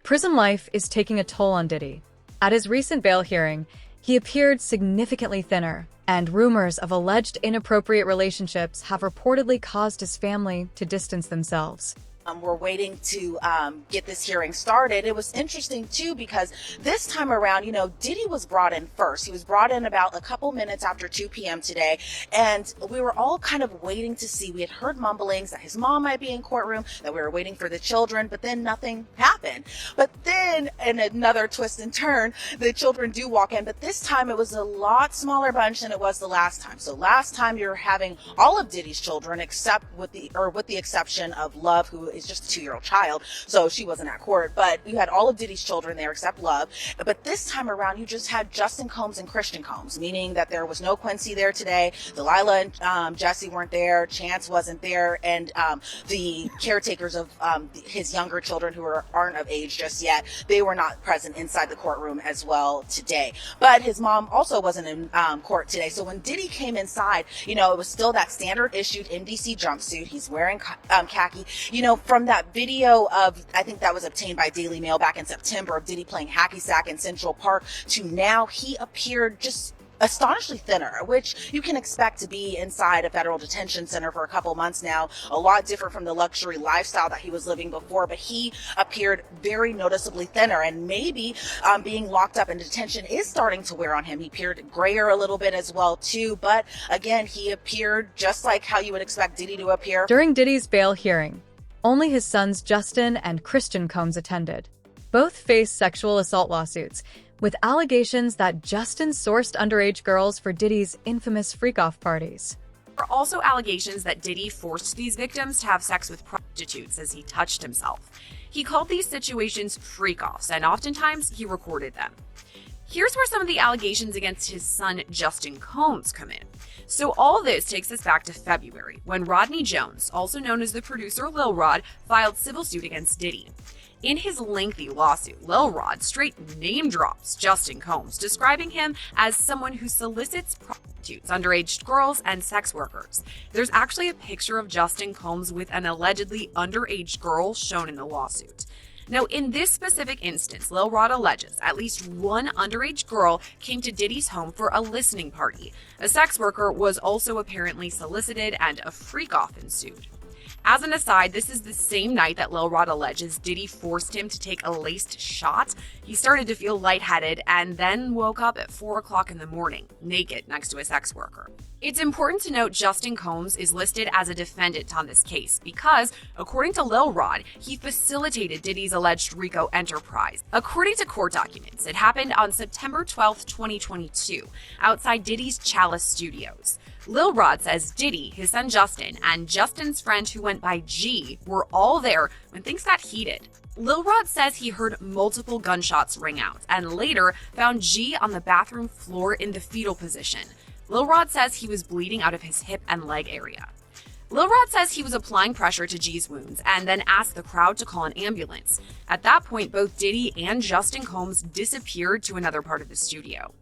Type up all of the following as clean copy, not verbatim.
Prison life is taking a toll on Diddy. At his recent bail hearing, he appeared significantly thinner, and rumors of alleged inappropriate relationships have reportedly caused his family to distance themselves. We're waiting to get this hearing started. It was interesting too because this time around, Diddy was brought in first. He was brought in about a couple minutes after 2 p.m. today, and we were all kind of waiting to see. We had heard mumblings that his mom might be in courtroom, that we were waiting for the children, but then nothing happened. But then, in another twist and turn, the children do walk in, but this time it was a lot smaller bunch than it was the last time. So last time you were having all of Diddy's children, except with the exception of Love, who is just a 2-year-old child, so she wasn't at court, but you had all of Diddy's children there except Love. But this time around, you just had Justin Combs and Christian Combs, meaning that there was no Quincy there today. Delilah and Jesse weren't there. Chance wasn't there, and the caretakers of his younger children who aren't of age just yet, they were not present inside the courtroom as well today. But his mom also wasn't in court today. So when Diddy came inside, it was still that standard issued NDC jumpsuit. He's wearing khaki. From that video of, I think that was obtained by Daily Mail back in September, of Diddy playing hacky sack in Central Park, to now he appeared just astonishingly thinner, which you can expect to be inside a federal detention center for a couple months now. A lot different from the luxury lifestyle that he was living before, but he appeared very noticeably thinner, and maybe being locked up in detention is starting to wear on him. He appeared grayer a little bit as well too, but again, he appeared just like how you would expect Diddy to appear. During Diddy's bail hearing, only his sons Justin and Christian Combs attended. Both face sexual assault lawsuits, with allegations that Justin sourced underage girls for Diddy's infamous freak-off parties. There are also allegations that Diddy forced these victims to have sex with prostitutes as he touched himself. He called these situations freak-offs, and oftentimes he recorded them. Here's where some of the allegations against his son Justin Combs come in. So all this takes us back to February, when Rodney Jones, also known as the producer Lil Rod, filed civil suit against Diddy. In his lengthy lawsuit, Lil Rod straight name drops Justin Combs, describing him as someone who solicits prostitutes, underage girls, and sex workers. There's actually a picture of Justin Combs with an allegedly underage girl shown in the lawsuit. Now, in this specific instance, Lil Rod alleges at least one underage girl came to Diddy's home for a listening party. A sex worker was also apparently solicited, and a freak-off ensued. As an aside, this is the same night that Lil Rod alleges Diddy forced him to take a laced shot. He started to feel lightheaded and then woke up at 4 o'clock in the morning, naked next to a sex worker. It's important to note Justin Combs is listed as a defendant on this case because, according to Lil Rod, he facilitated Diddy's alleged RICO enterprise. According to court documents, it happened on September 12, 2022, outside Diddy's Chalice Studios. Lil Rod says Diddy, his son Justin, and Justin's friend who went by G were all there when things got heated. Lil Rod says he heard multiple gunshots ring out and later found G on the bathroom floor in the fetal position. Lil Rod says he was bleeding out of his hip and leg area. Lil Rod says he was applying pressure to G's wounds and then asked the crowd to call an ambulance. At that point, both Diddy and Justin Combs disappeared to another part of the studio.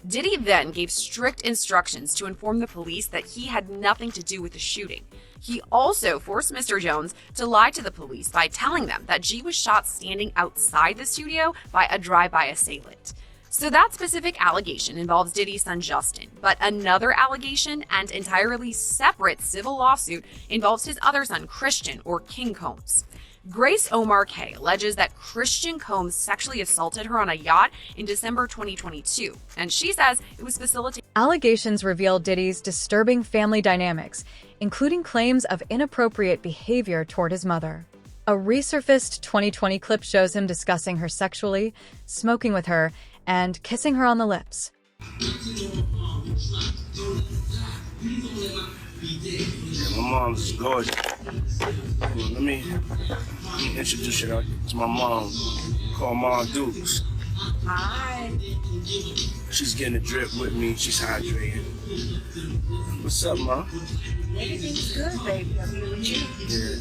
Diddy then gave strict instructions to inform the police that he had nothing to do with the shooting. He also forced Mr. Jones to lie to the police by telling them that G was shot standing outside the studio by a drive-by assailant. So that specific allegation involves Diddy's son Justin, but another allegation and entirely separate civil lawsuit involves his other son Christian, or King Combs. Grace Omar K alleges that Christian Combs sexually assaulted her on a yacht in December 2022, and she says it was facilitated. Allegations reveal Diddy's disturbing family dynamics, including claims of inappropriate behavior toward his mother. A resurfaced 2020 clip shows him discussing her sexually, smoking with her, and kissing her on the lips. Yeah, my mom's gorgeous. Let me introduce you to my mom, called Mom Dukes. Hi. She's getting a drip with me. She's hydrated. What's up, Mom? Everything's good, baby. I'm here with you. Yeah.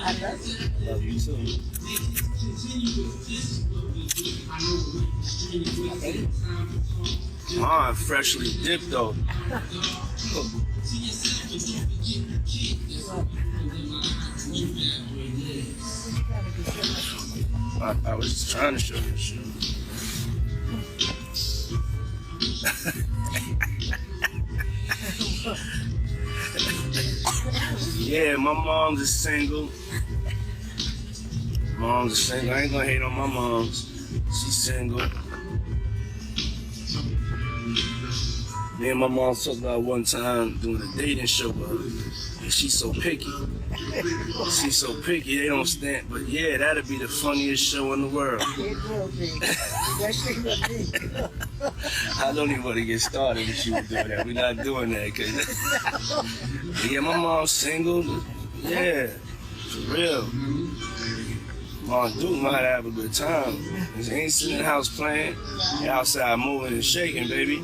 I love you. Love you too. My baby. Mine freshly dipped though. I was just trying to show you shit. Yeah, my mom's is single. Mom's is single. I ain't gonna hate on my mom's. She's single. Me and my mom talked about one time doing a dating show with her. And she's so picky. She's so picky, they don't stand. But yeah, that'd be the funniest show in the world. It will be. Especially with me. I don't even want to get started if she was doing that. We're not doing that. Cause yeah, my mom's single. Yeah, for real. Mom Duke might have a good time. He ain't sitting in the house playing. He outside moving and shaking, baby.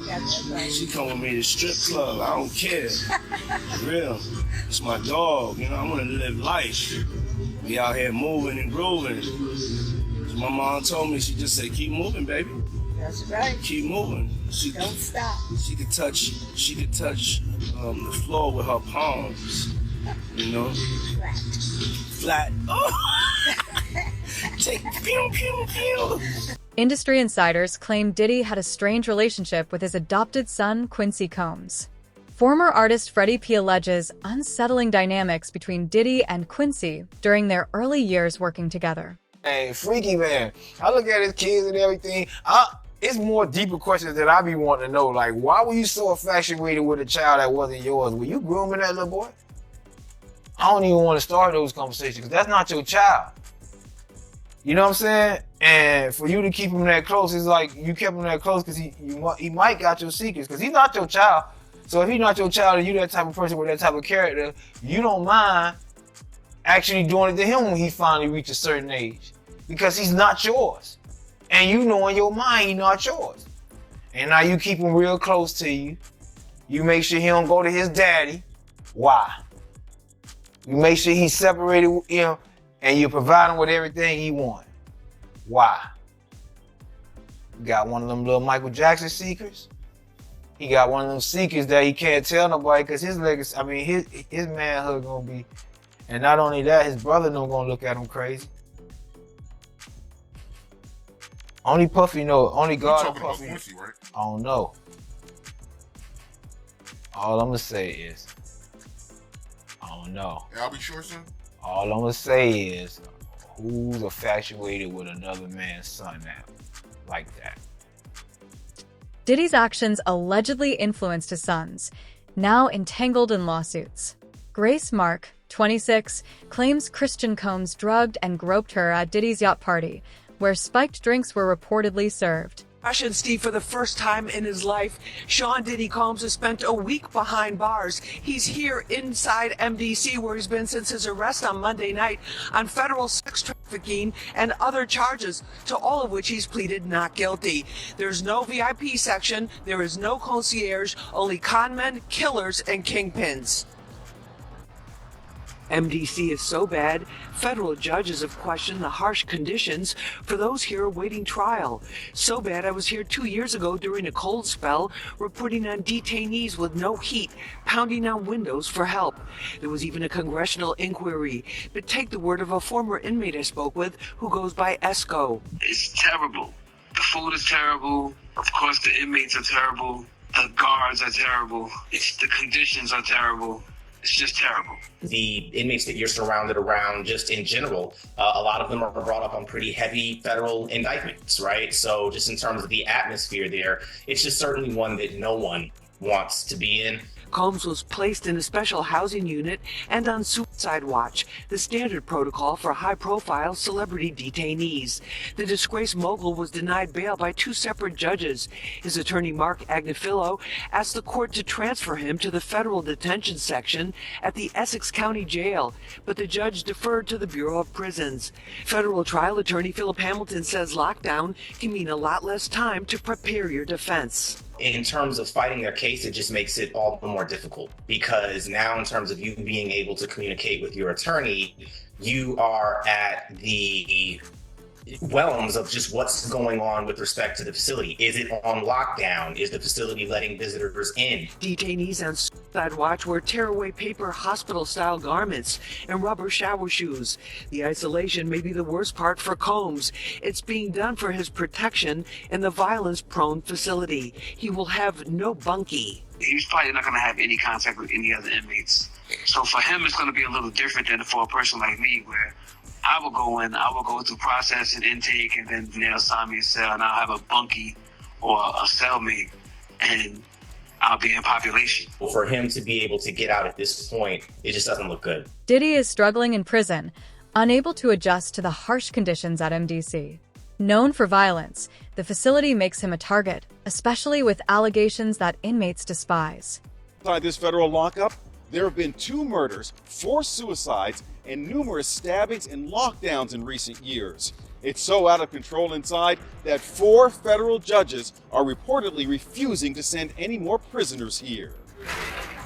She come with me to strip club. I don't care. For real. It's my dog. You know, I want to live life. Be out here moving and grooving. So my mom told me, she just said, keep moving, baby. That's right. Keep moving. Don't stop. She could touch the floor with her palms. You know? Flat. Oh! Take pew, pew, pew. Industry insiders claim Diddy had a strange relationship with his adopted son, Quincy Combs. Former artist Freddie P. alleges unsettling dynamics between Diddy and Quincy during their early years working together. Hey, freaky man. I look at his kids and everything. It's more deeper questions that I be wanting to know. Like, why were you so infatuated with a child that wasn't yours? Were you grooming that little boy? I don't even want to start those conversations because that's not your child. You know what I'm saying? And for you to keep him that close, it's like you kept him that close because he might got your secrets because he's not your child. So if he's not your child and you that type of person with that type of character, you don't mind actually doing it to him when he finally reaches a certain age because he's not yours. And you know in your mind he's not yours. And now you keep him real close to you. You make sure he don't go to his daddy. Why? You make sure he's separated with him and you provide him with everything he wants. Why? You got one of them little Michael Jackson secrets. He got one of them secrets that he can't tell nobody because his legacy, I mean, his manhood gonna be, and not only that, his brother no gonna look at him crazy. Only Puffy know, only God and Puffy. Quincy, right? I don't know. All I'm gonna say is, I don't know. Yeah, I'll be sure, son. All I'm gonna say is, who's infatuated with another man's son now, like that? Diddy's actions allegedly influenced his sons, now entangled in lawsuits. Grace Mark, 26, claims Christian Combs drugged and groped her at Diddy's yacht party, where spiked drinks were reportedly served. And Steve, for the first time in his life, Sean Diddy Combs has spent a week behind bars. He's here inside MDC, where he's been since his arrest on Monday night on federal sex trafficking and other charges, to all of which he's pleaded not guilty. There's no VIP section, there is no concierge, only conmen, killers, and kingpins. MDC is so bad, federal judges have questioned the harsh conditions for those here awaiting trial. So bad I was here 2 years ago during a cold spell, reporting on detainees with no heat, pounding on windows for help. There was even a congressional inquiry, but take the word of a former inmate I spoke with who goes by Esco. It's terrible. The food is terrible. Of course, the inmates are terrible. The guards are terrible. The conditions are terrible. It's just terrible. The inmates that you're surrounded around, just in general, a lot of them are brought up on pretty heavy federal indictments, right? So just in terms of the atmosphere there, it's just certainly one that no one wants to be in. Combs was placed in a special housing unit and on suicide watch, the standard protocol for high-profile celebrity detainees. The disgraced mogul was denied bail by 2 separate judges. His attorney, Mark Agnifilo, asked the court to transfer him to the federal detention section at the Essex County Jail, but the judge deferred to the Bureau of Prisons. Federal trial attorney Philip Hamilton says lockdown can mean a lot less time to prepare your defense. In terms of fighting their case, it just makes it all the more difficult because now in terms of you being able to communicate with your attorney, you are at the realms of just what's going on with respect to the facility. Is it on lockdown? Is the facility letting visitors in? Detainees on suicide watch wear tearaway paper hospital-style garments and rubber shower shoes. The isolation may be the worst part for Combs. It's being done for his protection in the violence-prone facility. He will have no bunkie. He's probably not going to have any contact with any other inmates. So for him, it's going to be a little different than for a person like me, where I will go through process and intake, and then they'll assign me a cell, and I'll have a bunkie or a cellmate, and I'll be in population. For him to be able to get out at this point, it just doesn't look good. Diddy is struggling in prison, unable to adjust to the harsh conditions at MDC. Known for violence, the facility makes him a target, especially with allegations that inmates despise. Inside this federal lockup, there have been 2 murders, 4 suicides, and numerous stabbings and lockdowns in recent years. It's so out of control inside that 4 federal judges are reportedly refusing to send any more prisoners here.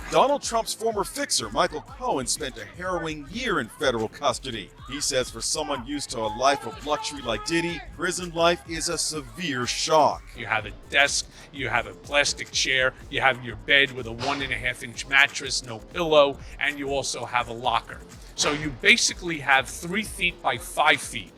Donald Trump's former fixer, Michael Cohen, spent a harrowing year in federal custody. He says for someone used to a life of luxury like Diddy, prison life is a severe shock. You have a desk, you have a plastic chair, you have your bed with a 1.5-inch mattress, no pillow, and you also have a locker. So you basically have 3 feet by 5 feet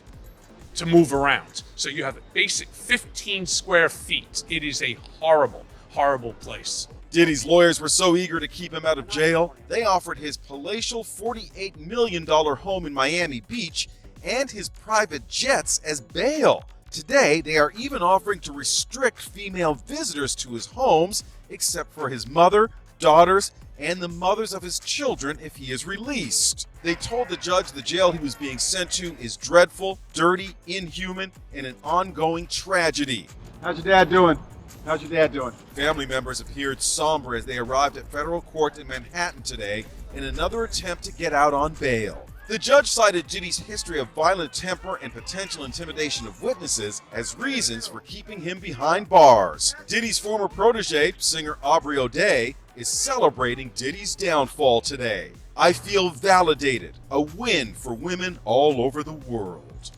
to move around. So you have a basic 15 square feet. It is a horrible, horrible place. Diddy's lawyers were so eager to keep him out of jail, they offered his palatial $48 million home in Miami Beach and his private jets as bail. Today, they are even offering to restrict female visitors to his homes, except for his mother, daughters, and the mothers of his children if he is released. They told the judge the jail he was being sent to is dreadful, dirty, inhuman, and an ongoing tragedy. How's your dad doing? How's your dad doing? Family members appeared somber as they arrived at federal court in Manhattan today in another attempt to get out on bail. The judge cited Diddy's history of violent temper and potential intimidation of witnesses as reasons for keeping him behind bars. Diddy's former protege, singer Aubrey O'Day, is celebrating Diddy's downfall today. I feel validated, a win for women all over the world.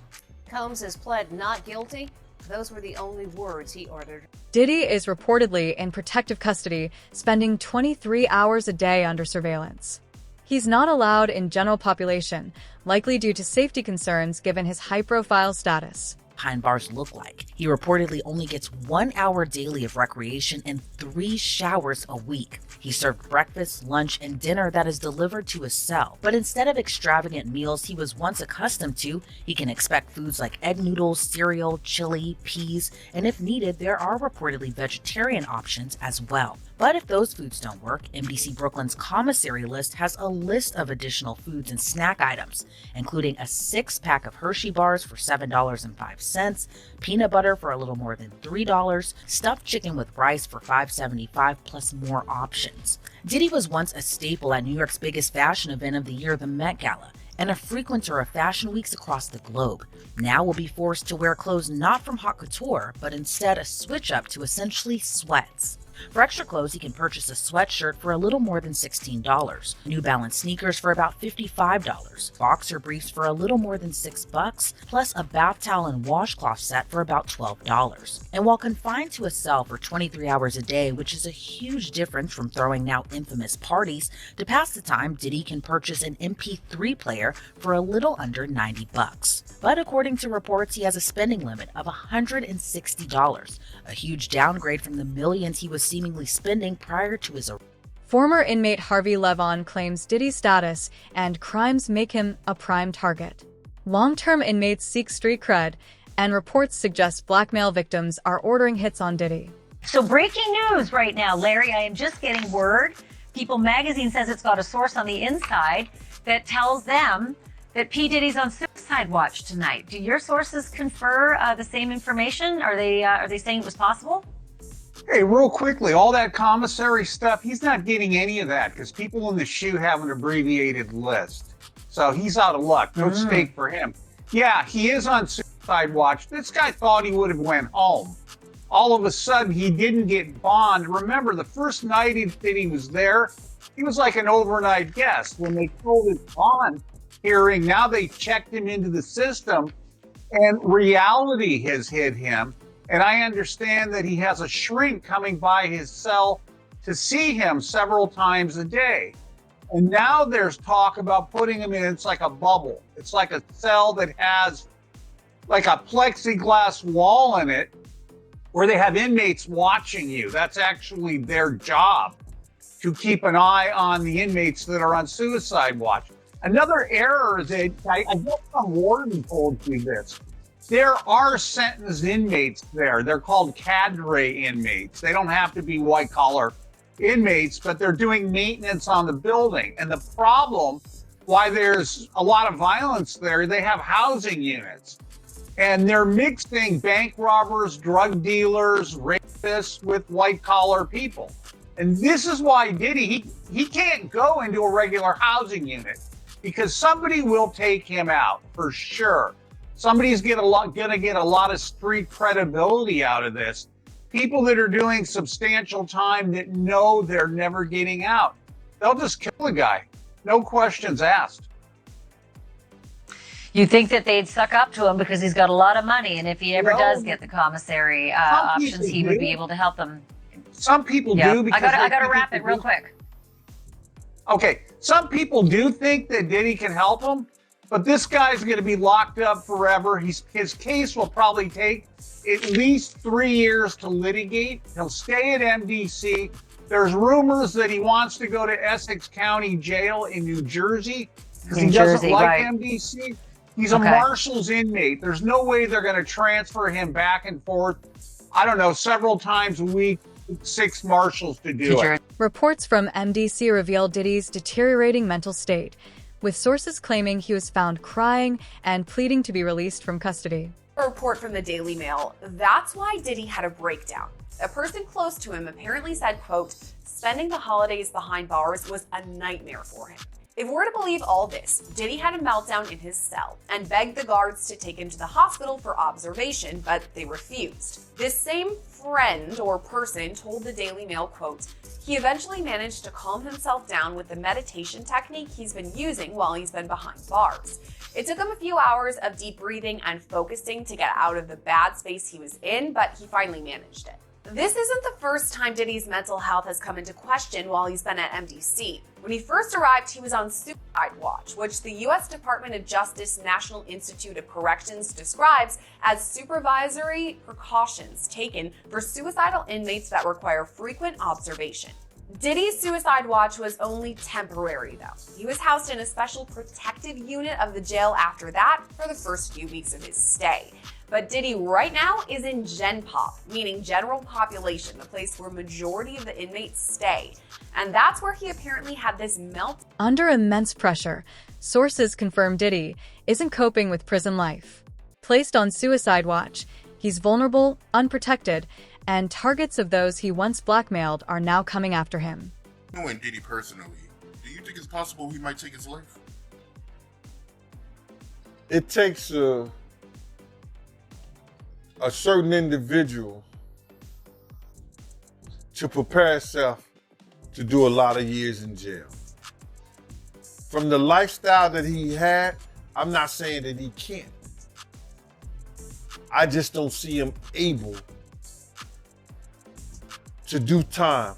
Combs has pled not guilty. Those were the only words he uttered. Diddy is reportedly in protective custody, spending 23 hours a day under surveillance. He's not allowed in general population, likely due to safety concerns given his high-profile status. Behind bars look like. He reportedly only gets 1 hour daily of recreation and 3 showers a week. He's served breakfast, lunch, and dinner that is delivered to his cell. But instead of extravagant meals he was once accustomed to, he can expect foods like egg noodles, cereal, chili, peas, and if needed, there are reportedly vegetarian options as well. But if those foods don't work, MDC Brooklyn's commissary list has a list of additional foods and snack items, including a 6-pack of Hershey bars for $7.05, peanut butter for a little more than $3, stuffed chicken with rice for $5.75, plus more options. Diddy was once a staple at New York's biggest fashion event of the year, the Met Gala, and a frequenter of fashion weeks across the globe. Now will be forced to wear clothes not from haute couture, but instead a switch up to essentially sweats. For extra clothes, he can purchase a sweatshirt for a little more than $16, New Balance sneakers for about $55, boxer briefs for a little more than $6, plus a bath towel and washcloth set for about $12. And while confined to a cell for 23 hours a day, which is a huge difference from throwing now infamous parties, to pass the time, Diddy can purchase an MP3 player for a little under $90. But according to reports, he has a spending limit of $160, a huge downgrade from the millions he was seemingly spending prior to his arrest. Former inmate Harvey Levon claims Diddy's status and crimes make him a prime target. Long-term inmates seek street cred, and reports suggest blackmail victims are ordering hits on Diddy. So breaking news right now, Larry, I am just getting word. People magazine says it's got a source on the inside that tells them that P. Diddy's on suicide watch tonight. Do your sources confer the same information? Are they saying it was possible? Hey, real quickly, all that commissary stuff, he's not getting any of that because people in the SHU have an abbreviated list. So he's out of luck. No stake for him. Yeah, he is on suicide watch. This guy thought he would have went home. All of a sudden, he didn't get bond. Remember, the first night that he was there, he was like an overnight guest. When they pulled his bond hearing, now they checked him into the system, And reality has hit him. And I understand that he has a shrink coming by his cell to see him several times a day. And now there's talk about putting him in, it's like a bubble. It's like a cell that has like a plexiglass wall in it where they have inmates watching you. That's actually their job, to keep an eye on the inmates that are on suicide watch. Another error that I guess some warden told me this. There are sentenced inmates there. They're called cadre inmates. They don't have to be white collar inmates, but they're doing maintenance on the building. And the problem why there's a lot of violence there, they have housing units. And they're mixing bank robbers, drug dealers, rapists with white collar people. And this is why Diddy, he can't go into a regular housing unit because somebody will take him out for sure. Somebody's gonna get a lot of street credibility out of this. People that are doing substantial time that know they're never getting out. They'll just kill the guy. No questions asked. You think that they'd suck up to him because he's got a lot of money, and if he ever does get the commissary options, he would be able to help them. Some people do. Because I got to wrap it real quick. Okay, some people do think that Diddy can help him, but this guy's going to be locked up forever. His case will probably take at least 3 years to litigate. He'll stay at MDC. There's rumors that he wants to go to Essex County Jail in New Jersey because he doesn't like MDC. He's a marshal's inmate. There's no way they're going to transfer him back and forth, I don't know, several times a week, 6 marshals to do it. Reports from MDC revealed Diddy's deteriorating mental state, with sources claiming he was found crying and pleading to be released from custody. A report from the Daily Mail. That's why Diddy had a breakdown. A person close to him apparently said, quote, spending the holidays behind bars was a nightmare for him. If we're to believe all this, Diddy had a meltdown in his cell and begged the guards to take him to the hospital for observation, but they refused. This same friend or person told the Daily Mail, quote, he eventually managed to calm himself down with the meditation technique he's been using while he's been behind bars. It took him a few hours of deep breathing and focusing to get out of the bad space he was in, but he finally managed it. This isn't the first time Diddy's mental health has come into question while he's been at MDC. When he first arrived, he was on suicide watch, which the U.S. Department of Justice National Institute of Corrections describes as supervisory precautions taken for suicidal inmates that require frequent observation. Diddy's suicide watch was only temporary, though. He was housed in a special protective unit of the jail after that for the first few weeks of his stay. But Diddy right now is in Gen Pop, meaning general population, the place where majority of the inmates stay. And that's where he apparently had this melt. Under immense pressure, sources confirm Diddy isn't coping with prison life. Placed on suicide watch, he's vulnerable, unprotected, and targets of those he once blackmailed are now coming after him. Knowing Diddy personally, do you think it's possible he might take his life? It takes a certain individual to prepare himself to do a lot of years in jail. From the lifestyle that he had, I'm not saying that he can't. I just don't see him able to do time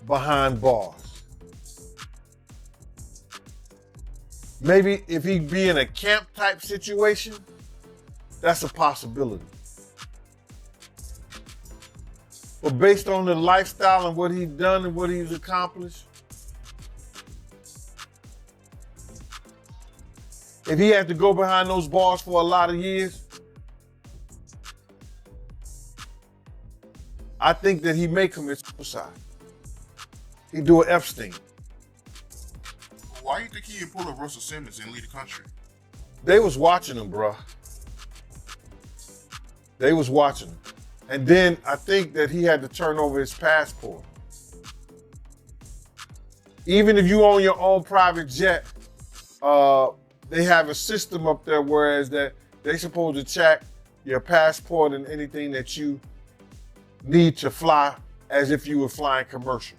behind bars. Maybe if he be in a camp type situation, that's a possibility. But based on the lifestyle and what he's done and what he's accomplished, if he had to go behind those bars for a lot of years, I think that he may commit suicide. He'd do an Epstein. Why do you think he didn't pull a Russell Simmons and leave the country? They was watching him, bro. They was watching him. And then I think that he had to turn over his passport. Even if you own your own private jet, they have a system up there whereas that they supposed to check your passport and anything that you need to fly as if you were flying commercial.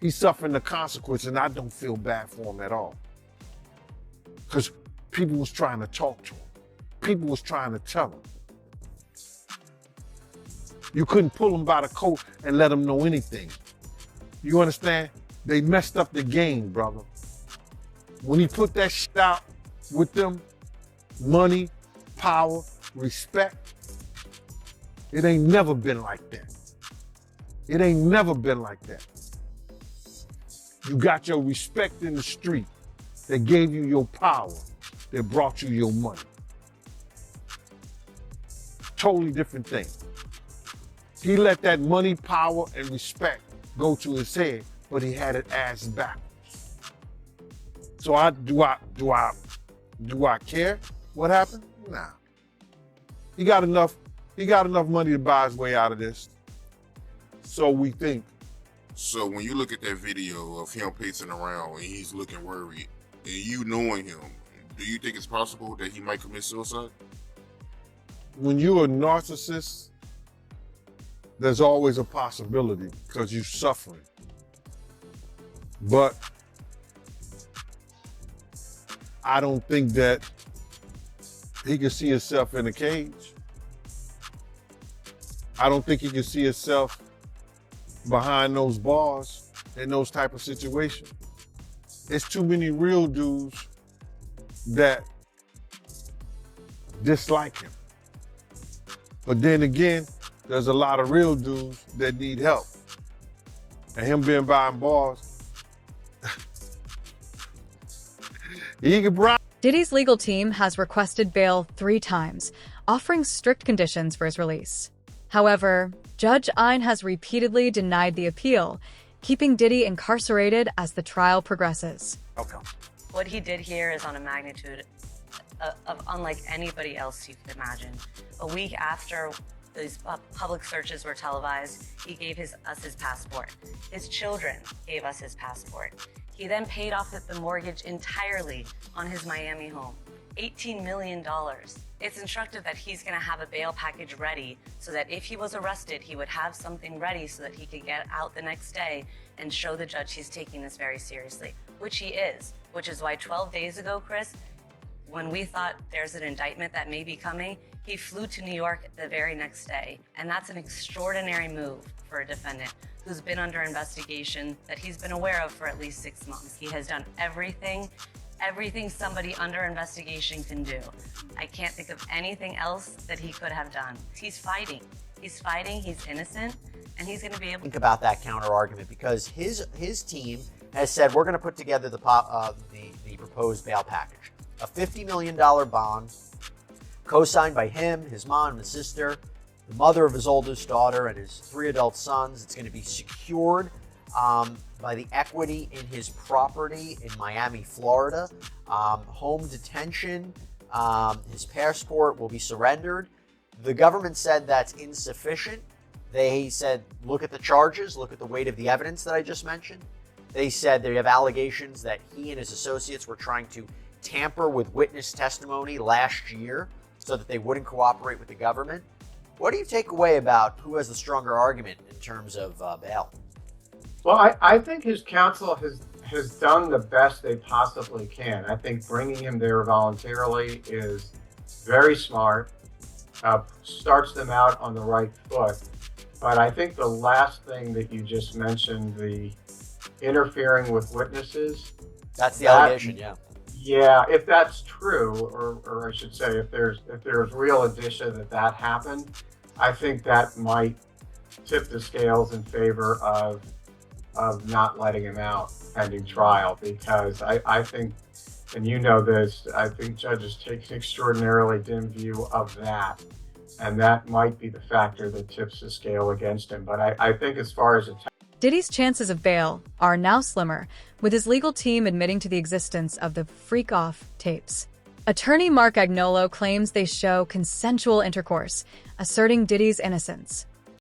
He's suffering the consequence and I don't feel bad for him at all. Because people was trying to talk to him. people was trying to tell him. You couldn't pull him by the coat and let him know anything. You understand? They messed up the game, brother. When he put that shit out with them, money, power, respect, it ain't never been like that. It ain't never been like that. You got your respect in the street that gave you your power, that brought you your money. Totally different thing. He let that money, power, and respect go to his head, but he had it ass backwards. So do I care what happened? Nah. He got enough money to buy his way out of this. So we think. So when you look at that video of him pacing around and he's looking worried, and you knowing him, do you think it's possible that he might commit suicide? When you're a narcissist, there's always a possibility because you're suffering. But I don't think that he can see himself in a cage. I don't think he can see himself behind those bars in those type of situations. There's too many real dudes that dislike him. But then again, there's a lot of real dudes that need help. And him being behind bars, he can bribe. Diddy's legal team has requested bail 3 times, offering strict conditions for his release. However, Judge Ein has repeatedly denied the appeal, keeping Diddy incarcerated as the trial progresses. What he did here is on a magnitude of unlike anybody else you could imagine. A week after these public searches were televised, he gave us his passport. His children gave us his passport. He then paid off the mortgage entirely on his Miami home, $18 million. It's instructive that he's going to have a bail package ready so that if he was arrested, he would have something ready so that he could get out the next day and show the judge he's taking this very seriously, which he is, which is why 12 days ago, Chris, when we thought there's an indictment that may be coming, he flew to New York the very next day. And that's an extraordinary move for a defendant who's been under investigation that he's been aware of for at least 6 months. He has done everything somebody under investigation can do. I can't think of anything else that he could have done. He's fighting, he's innocent, and he's gonna be able to think about that counter argument because his team has said we're gonna put together the proposed bail package. A $50 million bond, co-signed by him, his mom, and his sister, the mother of his oldest daughter, and his 3 adult sons. It's going to be secured by the equity in his property in Miami, Florida. Home detention, his passport will be surrendered. The government said that's insufficient. They said, look at the charges, look at the weight of the evidence that I just mentioned. They said they have allegations that he and his associates were trying to tamper with witness testimony last year so that they wouldn't cooperate with the government. What do you take away about who has the stronger argument in terms of bail? Well, I think his counsel has done the best they possibly can. I think bringing him there voluntarily is very smart, starts them out on the right foot. But I think the last thing that you just mentioned, the interfering with witnesses. That's the allegation, yeah. Yeah, if that's true, or I should say, if there's real indicia that happened, I think that might tip the scales in favor of not letting him out pending trial, because I think, and you know this, I think judges take an extraordinarily dim view of that, and that might be the factor that tips the scale against him. But I think as far as Diddy's chances of bail are now slimmer, with his legal team admitting to the existence of the freak-off tapes. Attorney Mark Agnolo claims they show consensual intercourse, asserting Diddy's innocence.